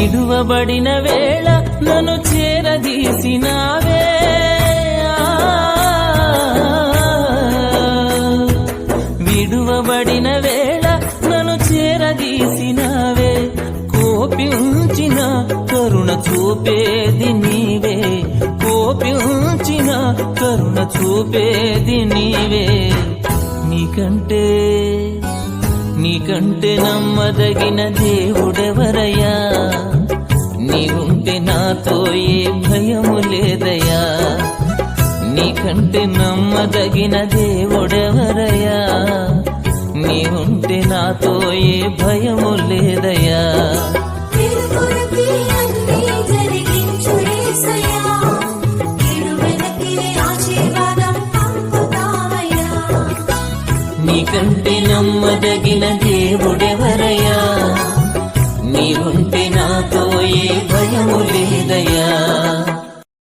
విడువబడిన వేళ నన్ను చేరదీసినావే, విడువబడిన వేళ నన్ను చేరదీసినావే, కోపించిన కరుణ చూపేది నీవే, కోపించిన కరుణ చూపేది నీవే. నీకంటే నమ్మదగిన దేవుడెవరయ్యా, నీవుంటే నాతో ఏ భయము లేదయ్యా. నీకంటే నమ్మదగిన దేవుడెవరయ్యా, నీవుంటే నాతో ఏ భయము లేదయ్యా. నీకంటే నమ్మదగిన దేవుడెవరయ్యా, నీవుంటే నాతో ఏ భయము లేదయ్యా.